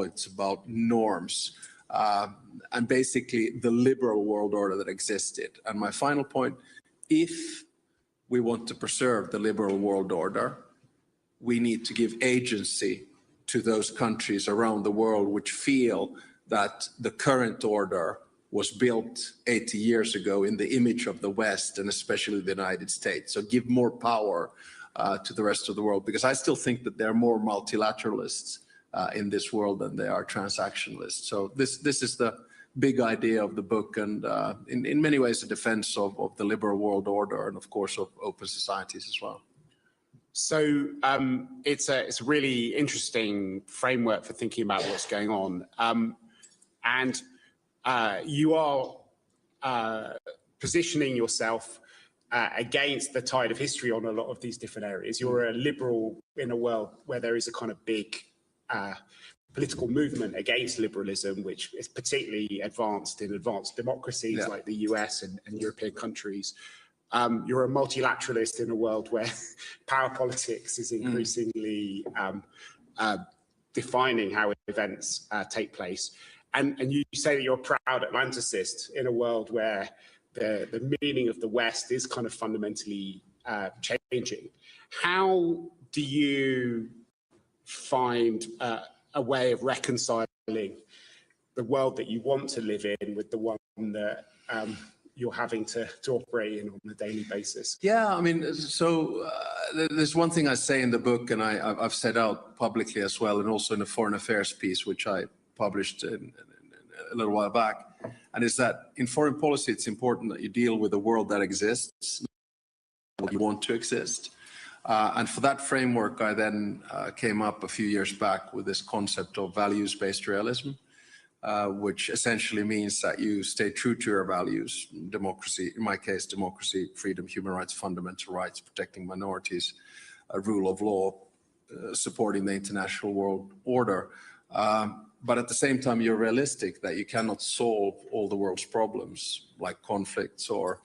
law, it's about norms, and basically the liberal world order that existed. And my final point, if we want to preserve the liberal world order, we need to give agency to those countries around the world which feel that the current order was built 80 years ago in the image of the West and especially the United States. So give more power to the rest of the world, because I still think that there are more multilateralists in this world than they are transactionalists. So this is the big idea of the book, and in many ways a defense of the liberal world order and of course of open societies as well. So it's a really interesting framework for thinking about what's going on, and you are positioning yourself against the tide of history on a lot of these different areas. You're a liberal in a world where there is a kind of big political movement against liberalism, which is particularly advanced in advanced democracies like the US and European countries. You're a multilateralist in a world where power politics is increasingly defining how events take place. And you say that you're a proud Atlanticist in a world where the meaning of the West is kind of fundamentally changing. How do you find a way of reconciling the world that you want to live in with the one that you're having to operate in on a daily basis? Yeah, I mean, so there's one thing I say in the book, and I've said out publicly as well, and also in a foreign affairs piece, which I published a little while back, and is that in foreign policy, it's important that you deal with a world that exists, what you want to exist. And for that framework, I then came up a few years back with this concept of values-based realism, which essentially means that you stay true to your values, democracy, in my case, democracy, freedom, human rights, fundamental rights, protecting minorities, rule of law, supporting the international world order. But at the same time, you're realistic that you cannot solve all the world's problems, like conflicts or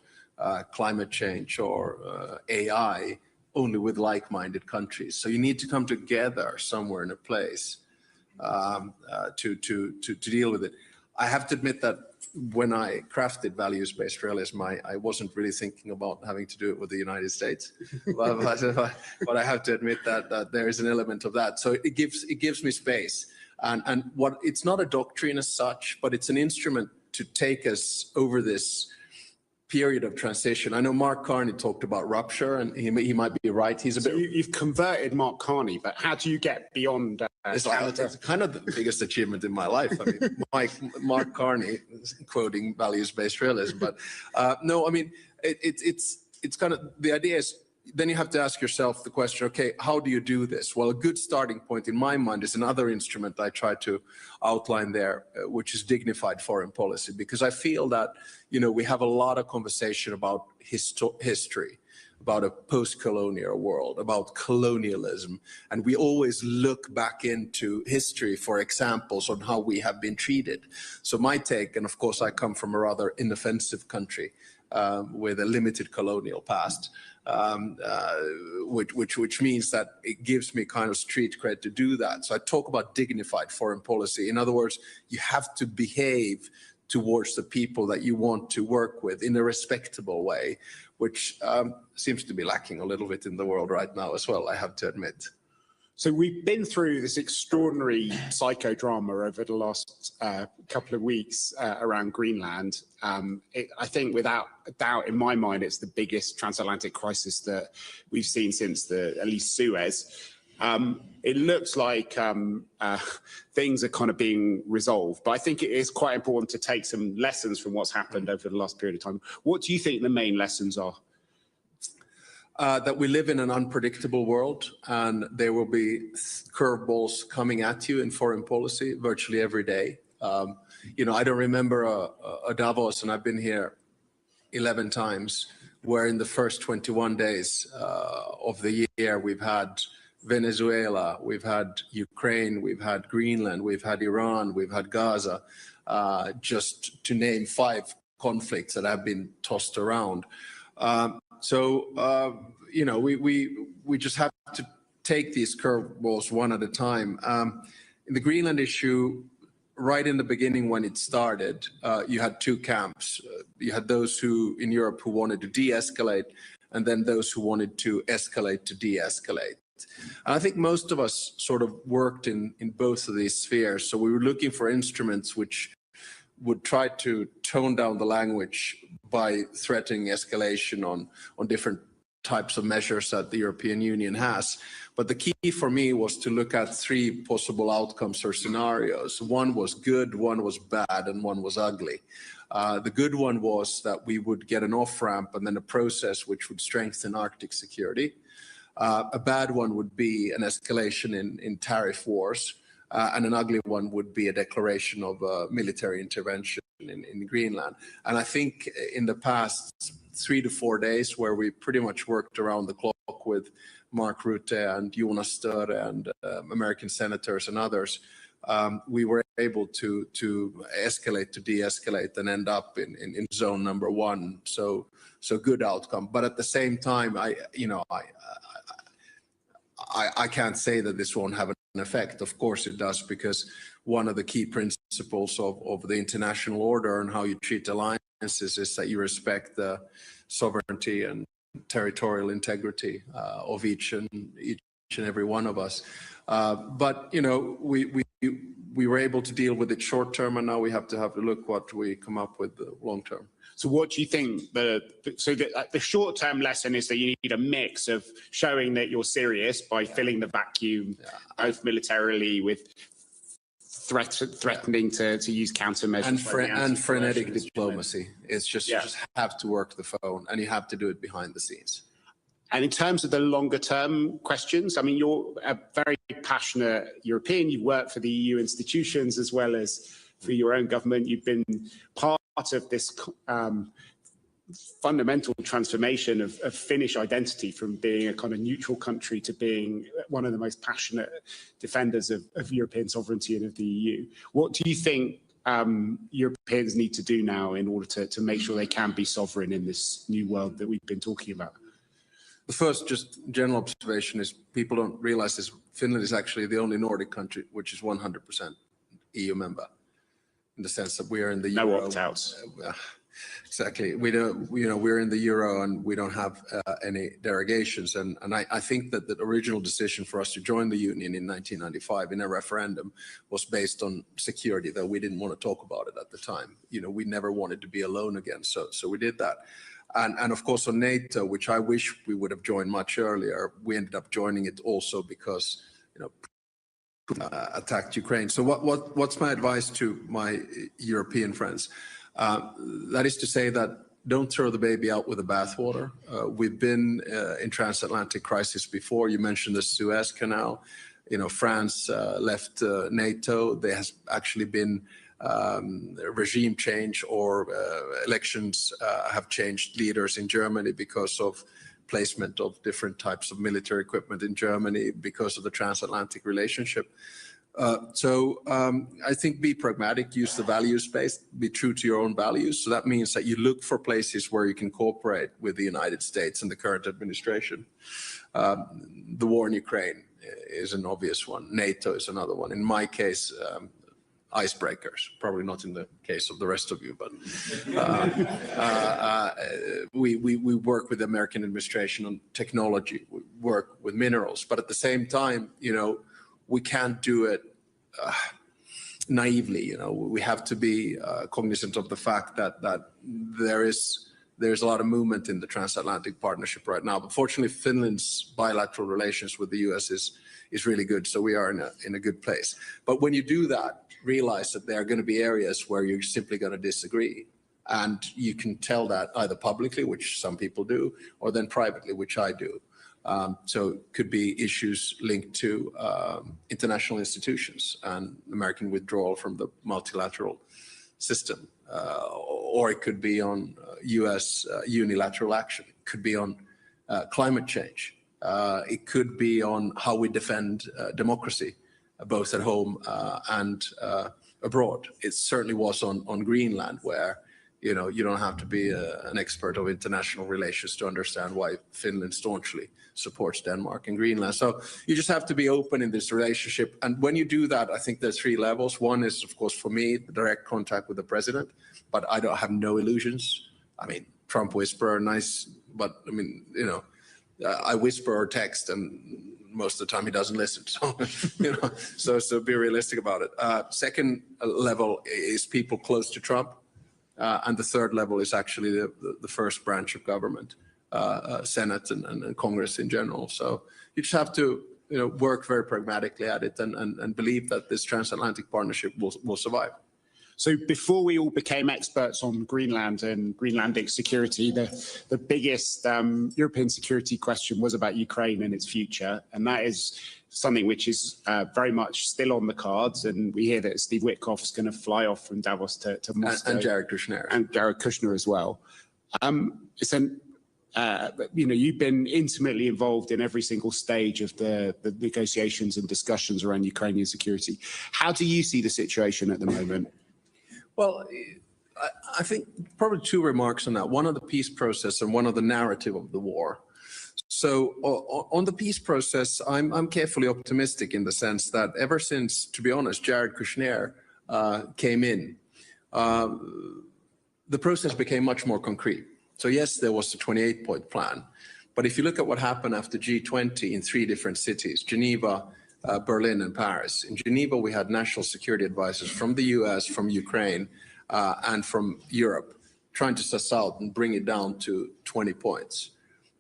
climate change or AI, only with like-minded countries. So you need to come together somewhere in a place to deal with it. I have to admit that when I crafted values-based realism, I wasn't really thinking about having to do it with the United States, but I have to admit that there is an element of that. So it gives me space, and what it's not a doctrine as such, but it's an instrument to take us over this period of transition. I know Mark Carney talked about rupture, and he might be right. He's a bit. You've converted Mark Carney, but how do you get beyond? It's kind of the biggest achievement in my life. I mean, Mark Carney quoting values-based realism, but no, I mean it's kind of the idea is. Then you have to ask yourself the question, okay, how do you do this? Well, a good starting point in my mind is another instrument I try to outline there, which is dignified foreign policy, because I feel that, you know, we have a lot of conversation about history, about a post-colonial world, about colonialism, and we always look back into history for examples on how we have been treated. So my take, and of course I come from a rather inoffensive country with a limited colonial past, which means that it gives me kind of street cred to do that. So I talk about dignified foreign policy. In other words, you have to behave towards the people that you want to work with in a respectable way, which seems to be lacking a little bit in the world right now as well, I have to admit. So we've been through this extraordinary psychodrama over the last couple of weeks around Greenland. I think without a doubt, in my mind, it's the biggest transatlantic crisis that we've seen since at least Suez. It looks like things are kind of being resolved, but I think it is quite important to take some lessons from what's happened over the last period of time. What do you think the main lessons are? That we live in an unpredictable world, and there will be curveballs coming at you in foreign policy virtually every day. You know, I don't remember a Davos, and I've been here 11 times, where in the first 21 days of the year we've had Venezuela, we've had Ukraine, we've had Greenland, we've had Iran, we've had Gaza, just to name 5 conflicts that have been tossed around. You know, we just have to take these curveballs one at a time. in the Greenland issue, right in the beginning when it started, you had two camps. You had those who in Europe who wanted to de-escalate, and then those who wanted to escalate to de-escalate. And I think most of us sort of worked in both of these spheres. So we were looking for instruments which would try to tone down the language by threatening escalation on different types of measures that the European Union has. But the key for me was to look at three possible outcomes or scenarios. One was good, one was bad, and one was ugly. The good one was that we would get an off-ramp and then a process which would strengthen Arctic security. A bad one would be an escalation in tariff wars, and an ugly one would be a declaration of military intervention in Greenland. And I think in the past 3 to 4 days, where we pretty much worked around the clock with Mark Rutte and Jonas Störe and American senators and others, we were able to escalate to de-escalate and end up in zone number one. So good outcome. But at the same time, I can't say that this won't have an effect. Of course it does, because one of the key principles of the international order and how you treat alliances is that you respect the sovereignty and territorial integrity of each and every one of us. But we were able to deal with it short term, and now we have to look what we come up with long term. So what do you think the short term lesson is? That you need a mix of showing that you're serious by filling the vacuum, both militarily with threatening to use countermeasures and frenetic diplomacy. It's just you just have to work the phone, and you have to do it behind the scenes. And in terms of the longer term questions, I mean, you're a very passionate European. You've worked for the EU institutions as well as for your own government. You've been part of this fundamental transformation of Finnish identity from being a kind of neutral country to being one of the most passionate defenders of European sovereignty and of the EU. What do you think Europeans need to do now in order to make sure they can be sovereign in this new world that we've been talking about? The first just general observation is people don't realize this. Finland is actually the only Nordic country which is 100% EU member, in the sense that we are in the Euro. No opt-outs. Exactly. We're in the Euro, and we don't have any derogations. And I think that the original decision for us to join the Union in 1995 in a referendum was based on security, that we didn't want to talk about it at the time. We never wanted to be alone again. So we did that. And of course on NATO, which I wish we would have joined much earlier, we ended up joining it also because, attacked Ukraine. So what's my advice to my European friends? That is to say that don't throw the baby out with the bathwater. We've been in transatlantic crisis before. You mentioned the Suez Canal. France left NATO. There has actually been regime change, or elections have changed leaders in Germany because of placement of different types of military equipment in Germany because of the transatlantic relationship. So I think be pragmatic, use the value space, be true to your own values. So that means that you look for places where you can cooperate with the United States and the current administration. The war in Ukraine is an obvious one. NATO is another one. In my case, icebreakers, probably not in the case of the rest of you, but we work with the American administration on technology, we work with minerals, but at the same time, we can't do it naively. We have to be cognizant of the fact that there's a lot of movement in the transatlantic partnership right now. But fortunately, Finland's bilateral relations with the US is really good, so we are in a good place. But when you do that, realize that there are going to be areas where you're simply going to disagree. And you can tell that either publicly, which some people do, or then privately, which I do. So it could be issues linked to international institutions and American withdrawal from the multilateral system. Or it could be on US unilateral action. It could be on climate change. It could be on how we defend democracy, both at home and abroad. It certainly was on Greenland, where You know, you don't have to be an expert of international relations to understand why Finland staunchly supports Denmark and Greenland. So you just have to be open in this relationship. And when you do that, I think there's three levels. One is, of course, for me, the direct contact with the president, but I don't have no illusions. I mean, Trump whisper, nice, but I mean, you know, I whisper or text, and most of the time he doesn't listen. So, you know, so be realistic about it. Second level is people close to Trump. And the third level is actually the first branch of government, Senate and Congress in general. So you just have to, you know, work very pragmatically at it and believe that this transatlantic partnership will survive. So before we all became experts on Greenland and Greenlandic security, the biggest European security question was about Ukraine and its future. And that is something which is very much still on the cards. And we hear that Steve Witkoff is going to fly off from Davos to Moscow. And Jared Kushner. And Jared Kushner as well. You know, you've been intimately involved in every single stage of the negotiations and discussions around Ukrainian security. How do you see the situation at the moment? Well, I think probably two remarks on that. One on the peace process and one on the narrative of the war. So on the peace process, I'm carefully optimistic in the sense that ever since, to be honest, Jared Kushner came in, the process became much more concrete. So yes, there was the 28-point plan. But if you look at what happened after G20 in three different cities, Geneva, Berlin and Paris. In Geneva, we had national security advisors from the US, from Ukraine, and from Europe, trying to suss out and bring it down to 20 points.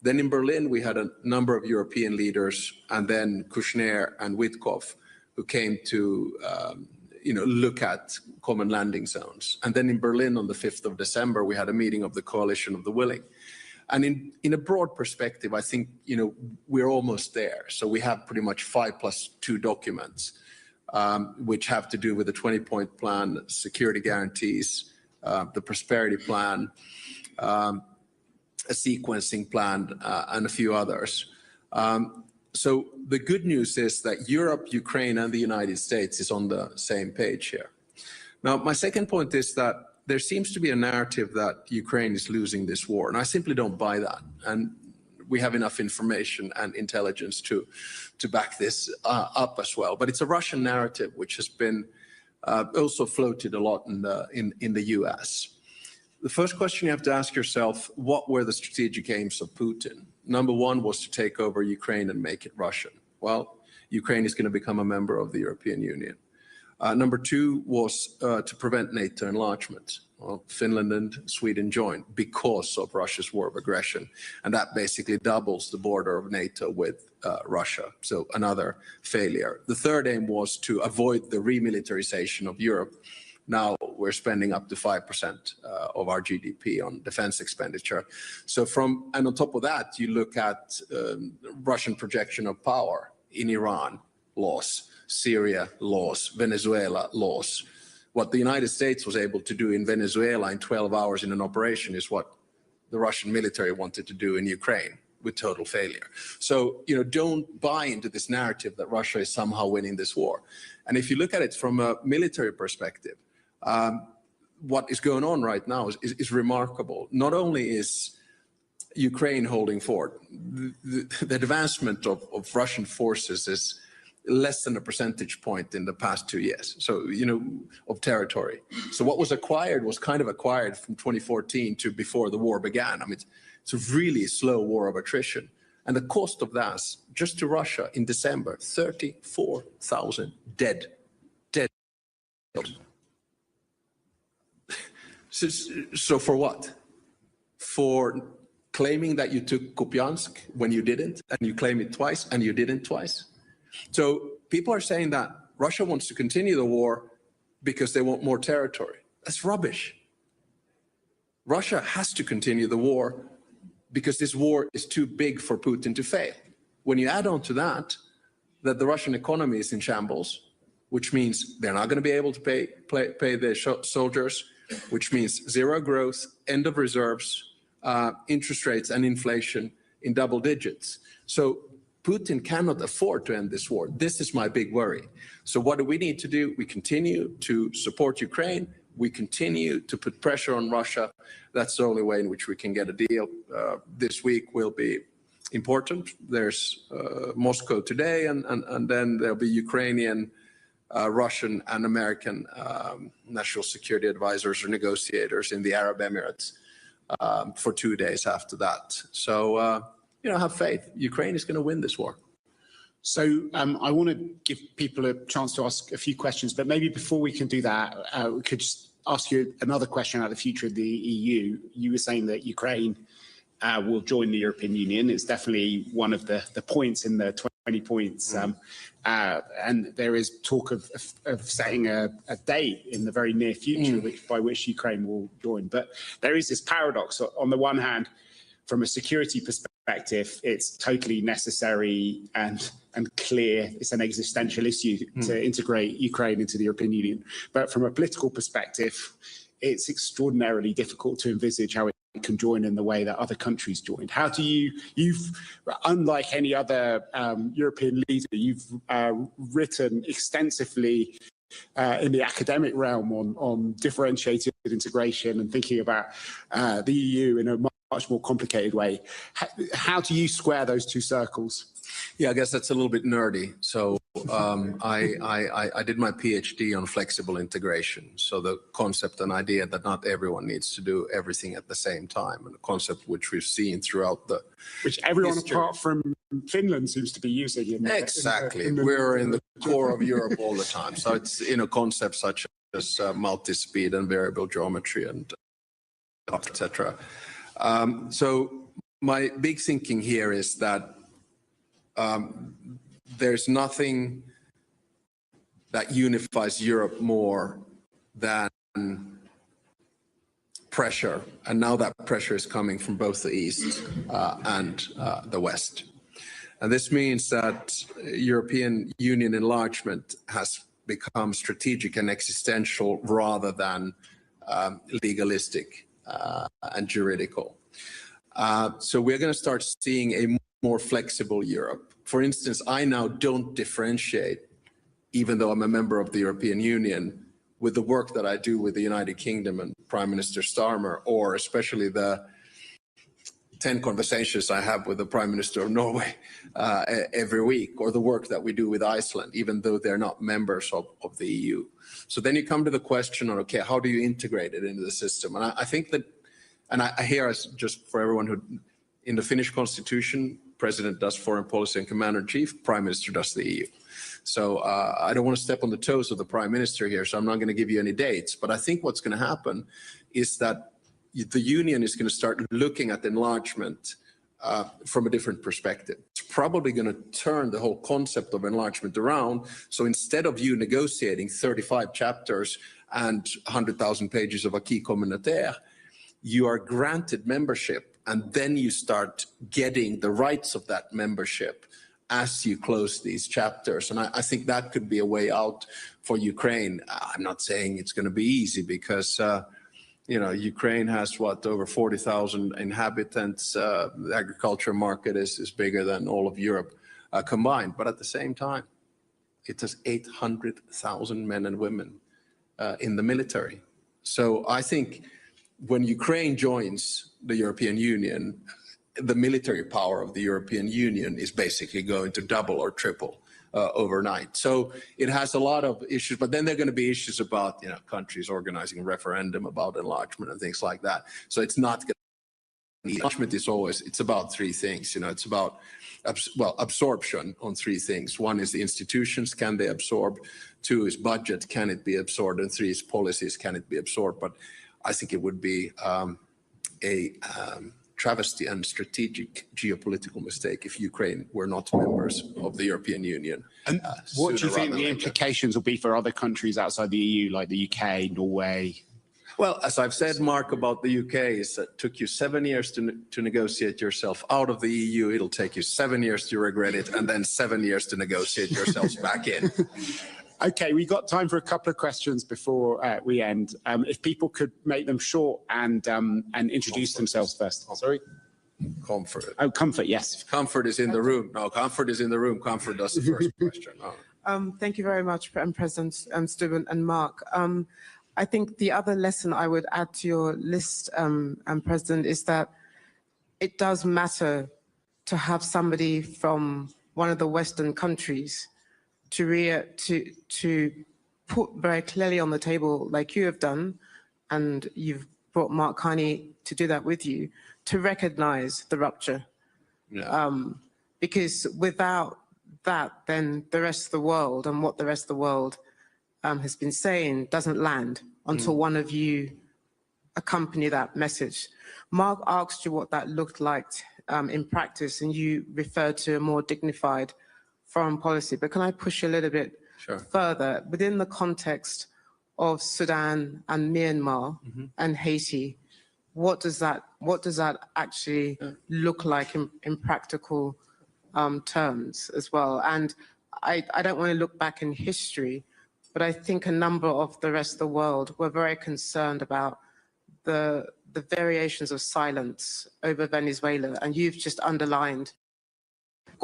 Then in Berlin, we had a number of European leaders, and then Kushner and Witkoff, who came to you know, look at common landing zones. And then in Berlin on the 5th of December, we had a meeting of the Coalition of the Willing. And in a broad perspective, I think, you know, we're almost there. So we have pretty much 5+2 documents, which have to do with the 20-point plan, security guarantees, the prosperity plan, a sequencing plan, and a few others. So the good news is that Europe, Ukraine, and the United States is on the same page here. Now, my second point is that there seems to be a narrative that Ukraine is losing this war, and I simply don't buy that. And we have enough information and intelligence to back this up as well. But it's a Russian narrative which has been also floated a lot in the US. The first question you have to ask yourself, what were the strategic aims of Putin? Number one was to take over Ukraine and make it Russian. Well, Ukraine is going to become a member of the European Union. Number two was to prevent NATO enlargement. Well, Finland and Sweden joined because of Russia's war of aggression. And that basically doubles the border of NATO with Russia. So another failure. The third aim was to avoid the remilitarization of Europe. Now we're spending up to 5% of our GDP on defense expenditure. So and on top of that, you look at Russian projection of power in Iran, loss. Syria, loss. Venezuela, loss. What the United States was able to do in Venezuela in 12 hours in an operation is what the Russian military wanted to do in Ukraine with total failure. So, you know, don't buy into this narrative that Russia is somehow winning this war. And if you look at it from a military perspective, what is going on right now is remarkable. Not only is Ukraine holding forth, the advancement of Russian forces is less than a percentage point in the past 2 years, so, you know, of territory. So what was acquired was kind of acquired from 2014 to before the war began. I mean, it's a really slow war of attrition. And the cost of that, just to Russia in December, 34,000 dead. So for what? For claiming that you took Kupiansk when you didn't, and you claim it twice and you didn't twice? So people are saying that Russia wants to continue the war because they want more territory. That's rubbish. Russia has to continue the war because this war is too big for Putin to fail. When you add on to that the Russian economy is in shambles, which means they're not going to be able to pay their soldiers, which means zero growth, end of reserves, interest rates and inflation in double digits. So Putin cannot afford to end this war. This is my big worry. So what do we need to do? We continue to support Ukraine. we continue to put pressure on Russia. That's the only way in which we can get a deal. This week will be important. There's Moscow today, and then there'll be Ukrainian, Russian, and American national security advisors or negotiators in the Arab Emirates for 2 days after that. So, have faith. Ukraine is going to win this war. So I want to give people a chance to ask a few questions, but maybe before we can do that, we could just ask you another question about the future of the EU. You were saying that Ukraine will join the European Union. It's definitely one of the points in the 20 points. And there is talk of setting a date in the very near future by which Ukraine will join. But there is this paradox. On the one hand, from a security perspective, it's totally necessary and clear. It's an existential issue to integrate Ukraine into the European Union. But from a political perspective, it's extraordinarily difficult to envisage how it can join in the way that other countries joined. How do you've, unlike any other European leader, you've written extensively in the academic realm on differentiated integration and thinking about the EU in a much more complicated way. How do you square those two circles? Yeah, I guess that's a little bit nerdy. So I did my PhD on flexible integration. So the concept and idea that not everyone needs to do everything at the same time, and a concept which we've seen throughout the which everyone apart from Finland seems to be using. We're in the core of Europe all the time. So it's concepts such as multi-speed and variable geometry and etc. So my big thinking here is that there's nothing that unifies Europe more than pressure. And now that pressure is coming from both the East and the West. And this means that European Union enlargement has become strategic and existential rather than legalistic and juridical. So we're going to start seeing a more flexible Europe. For instance, I now don't differentiate, even though I'm a member of the European Union, with the work that I do with the United Kingdom and Prime Minister Starmer, or especially the 10 conversations I have with the Prime Minister of Norway every week, or the work that we do with Iceland, even though they're not members of the EU. So then you come to the question on, okay, how do you integrate it into the system? And I think that, and I hear, just for everyone who, in the Finnish constitution, President does foreign policy and commander-in-chief, Prime Minister does the EU. So I don't want to step on the toes of the Prime Minister here, so I'm not going to give you any dates. But I think what's going to happen is that the Union is going to start looking at enlargement from a different perspective. It's probably going to turn the whole concept of enlargement around. So instead of you negotiating 35 chapters and 100,000 pages of acquis communautaire, you are granted membership, and then you start getting the rights of that membership as you close these chapters. And I think that could be a way out for Ukraine. I'm not saying it's going to be easy because, Ukraine has, over 40,000 inhabitants. The agriculture market is bigger than all of Europe combined. But at the same time, it has 800,000 men and women in the military. So I think when Ukraine joins the European Union, the military power of the European Union is basically going to double or triple overnight. So it has a lot of issues, but then there are going to be issues about, countries organizing a referendum about enlargement and things like that. So it's not going to be, enlargement is always, it's about three things, it's about, absorption on three things. One is the institutions, can they absorb? Two is budget, can it be absorbed? And three is policies, can it be absorbed? But I think it would be a travesty and strategic geopolitical mistake if Ukraine were not members of the European Union. And what do you think the implications will be for other countries outside the EU, like the UK, Norway? Well, as I've said, Mark, about the UK, is that it took you 7 years to negotiate yourself out of the EU. It'll take you 7 years to regret it, and then 7 years to negotiate yourselves back in. Okay, we've got time for a couple of questions before we end. If people could make them short and introduce themselves first. Sorry? Comfort. Oh, Comfort, yes. Comfort is in the room. No, Comfort is in the room. Comfort does the first question. Thank you very much, President Stubb and Mark. I think the other lesson I would add to your list, President, is that it does matter to have somebody from one of the Western countries to put very clearly on the table, like you have done, and you've brought Mark Carney to do that with you, to recognize the rupture. Yeah. Because without that, then the rest of the world and what the rest of the world has been saying doesn't land until one of you accompany that message. Mark asked you what that looked like in practice, and you referred to a more dignified foreign policy. But can I push you a little bit further? Within the context of Sudan and Myanmar and Haiti, what does that actually look like in practical terms as well? And I don't want to look back in history, but I think a number of the rest of the world were very concerned about the variations of silence over Venezuela, and you've just underlined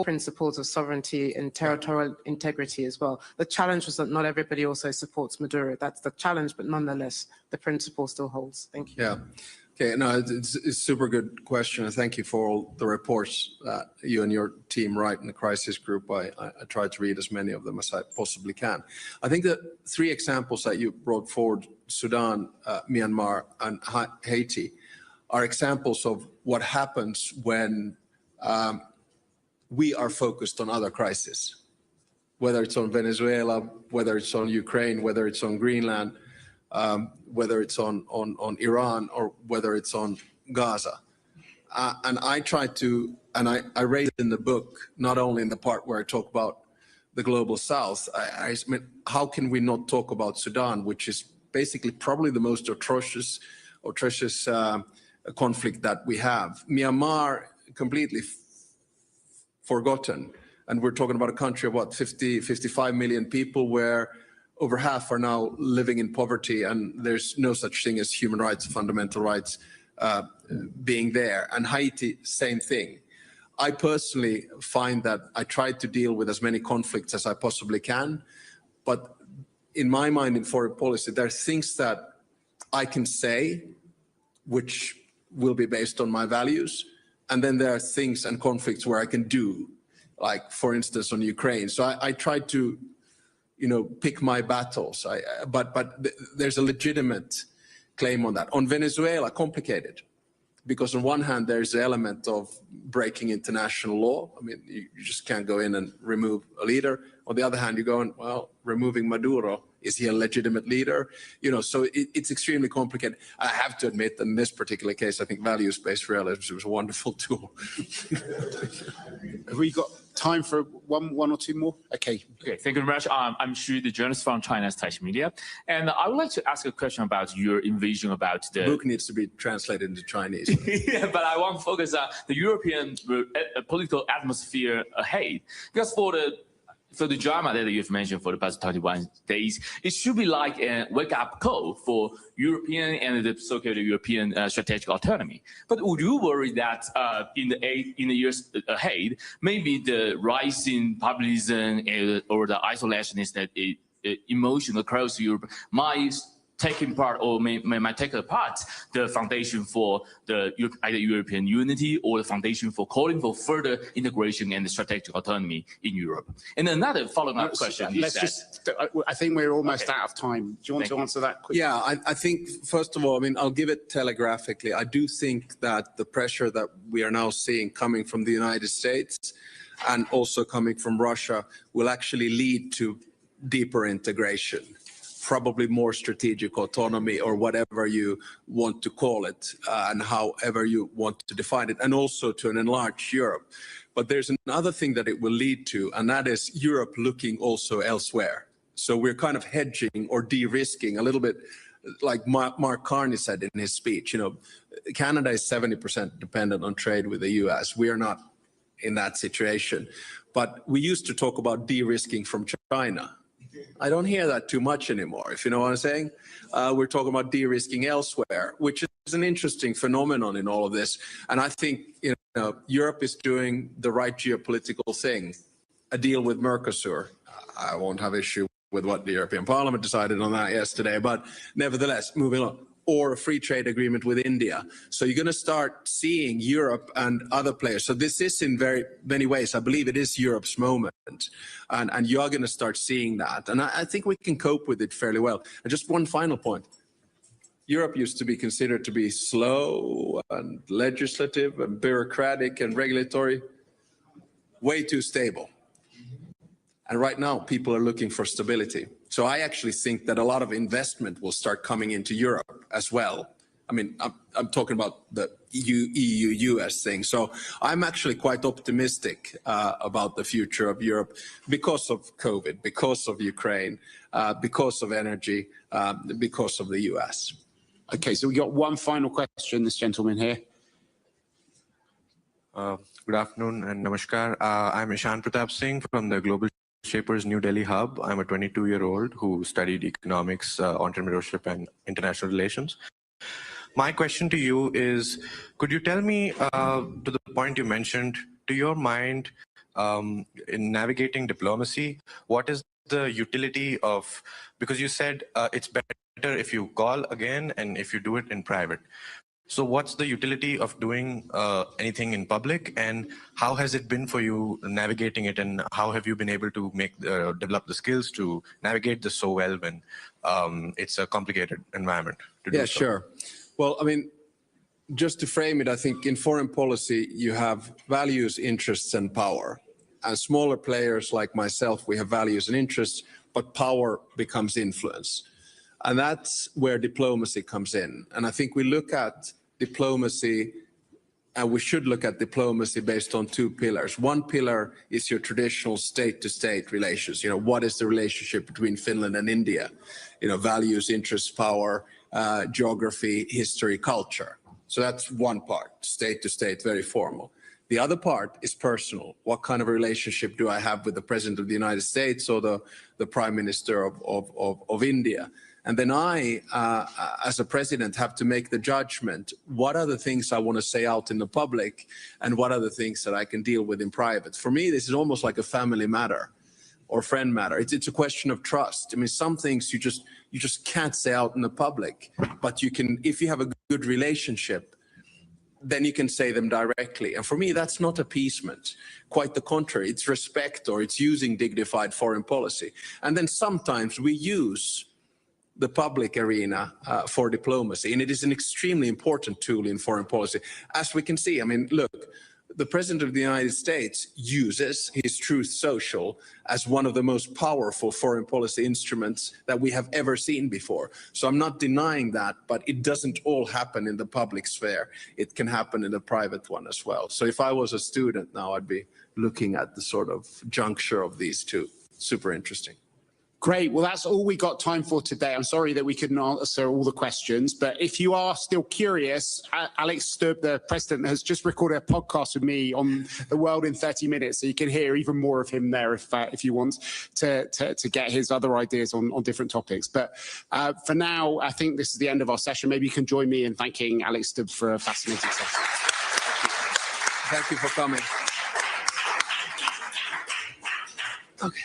principles of sovereignty and territorial integrity as well. The challenge was that not everybody also supports Maduro. That's the challenge, but nonetheless, the principle still holds. Thank you. Yeah. Okay, no, it's a super good question, and thank you for all the reports that you and your team write in the crisis group. I try to read as many of them as I possibly can. I think the three examples that you brought forward, Sudan, Myanmar, and Haiti, are examples of what happens when we are focused on other crises, whether it's on Venezuela, whether it's on Ukraine, whether it's on Greenland, whether it's on Iran, or whether it's on Gaza. And I try to, and I raise it in the book, not only in the part where I talk about the global south, I mean, how can we not talk about Sudan, which is basically probably the most atrocious conflict that we have. Myanmar, completely forgotten. And we're talking about a country of what, 55 million people, where over half are now living in poverty, and there's no such thing as human rights, fundamental rights being there. And Haiti, same thing. I personally find that I try to deal with as many conflicts as I possibly can, but in my mind, in foreign policy, there are things that I can say which will be based on my values, and then there are things and conflicts where I can do, like, for instance, on Ukraine. So I try to, you know, pick my battles. But there's a legitimate claim on that. On Venezuela, complicated, because on one hand, there's the element of breaking international law. I mean, you just can't go in and remove a leader. On the other hand, you're going, well, removing Maduro, is he a legitimate leader? You know, so it's extremely complicated. I have to admit that in this particular case, I think values-based realism was a wonderful tool. Have we got time for one or two more? Okay. Okay, thank you very much. I'm Xu, the journalist from China's Taipei Media. And I would like to ask a question about your envision about the... The book needs to be translated into Chinese. Yeah, but I want to focus on the European political atmosphere ahead. Because for the drama that you've mentioned for the past 21 days, it should be like a wake-up call for European and the so-called European strategic autonomy. But would you worry that in the years ahead, maybe the rising populism or the isolationist emotion across Europe might taking part or might take apart the foundation for the either European unity or the foundation for calling for further integration and strategic autonomy in Europe? And another follow-up question I think we're almost out of time. Do you want to answer that quickly? Yeah, I think, first of all, I mean, I'll give it telegraphically. I do think that the pressure that we are now seeing coming from the United States and also coming from Russia will actually lead to deeper integration, probably more strategic autonomy, or whatever you want to call it, and however you want to define it, and also to an enlarged Europe. But there's another thing that it will lead to, and that is Europe looking also elsewhere. So we're kind of hedging or de-risking a little bit, like Mark Carney said in his speech. You know, Canada is 70% dependent on trade with the US. We are not in that situation. But we used to talk about de-risking from China. I don't hear that too much anymore, if you know what I'm saying. We're talking about de-risking elsewhere, which is an interesting phenomenon in all of this. And I think, you know, Europe is doing the right geopolitical thing, a deal with Mercosur. I won't have issue with what the European Parliament decided on that yesterday, but nevertheless, moving on. Or a free trade agreement with India. So you're going to start seeing Europe and other players. So this is in very many ways, I believe it is Europe's moment. And you are going to start seeing that. And I think we can cope with it fairly well. And just one final point. Europe used to be considered to be slow and legislative and bureaucratic and regulatory, way too stable. And right now, people are looking for stability. So I actually think that a lot of investment will start coming into Europe as well. I mean, I'm talking about the EU-US thing. So I'm actually quite optimistic about the future of Europe because of COVID, because of Ukraine, because of energy, because of the US. Okay, so we got one final question, this gentleman here. Good afternoon and namaskar. I'm Ishan Pratap Singh from the Global Shapers New Delhi Hub. I'm a 22-year-old who studied economics, entrepreneurship, and international relations. My question to you is, could you tell me, to the point you mentioned, to your mind, in navigating diplomacy, what is the utility of, because you said it's better if you call again and if you do it in private. So what's the utility of doing anything in public, and how has it been for you navigating it, and how have you been able to develop the skills to navigate this so well when it's a complicated environment to do so? Yeah, sure. Well, I mean, just to frame it, I think in foreign policy, you have values, interests, and power. And smaller players like myself, we have values and interests, but power becomes influence. And that's where diplomacy comes in. And I think we look at diplomacy, and we should look at diplomacy based on two pillars. One pillar is your traditional state-to-state relations. You know, what is the relationship between Finland and India? You know, values, interests, power, geography, history, culture. So that's one part, state-to-state, very formal. The other part is personal. What kind of a relationship do I have with the President of the United States or the Prime Minister of India? And then I, as a president, have to make the judgment, what are the things I want to say out in the public and what are the things that I can deal with in private? For me, this is almost like a family matter or friend matter. It's a question of trust. I mean, some things you just can't say out in the public, but you can, if you have a good relationship, then you can say them directly. And for me, that's not appeasement. Quite the contrary, it's respect, or it's using dignified foreign policy. And then sometimes we use the public arena for diplomacy, and it is an extremely important tool in foreign policy. As we can see, I mean, look, the President of the United States uses his Truth Social as one of the most powerful foreign policy instruments that we have ever seen before. So I'm not denying that, but it doesn't all happen in the public sphere. It can happen in the private one as well. So if I was a student now, I'd be looking at the sort of juncture of these two. Super interesting. Great. Well, that's all we got time for today. I'm sorry that we couldn't answer all the questions, but if you are still curious, Alex Stubb, the president, has just recorded a podcast with me on the world in 30 minutes, so you can hear even more of him there if you want to get his other ideas on different topics. But for now, I think this is the end of our session. Maybe you can join me in thanking Alex Stubb for a fascinating session. Thank you for coming. Okay.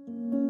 you.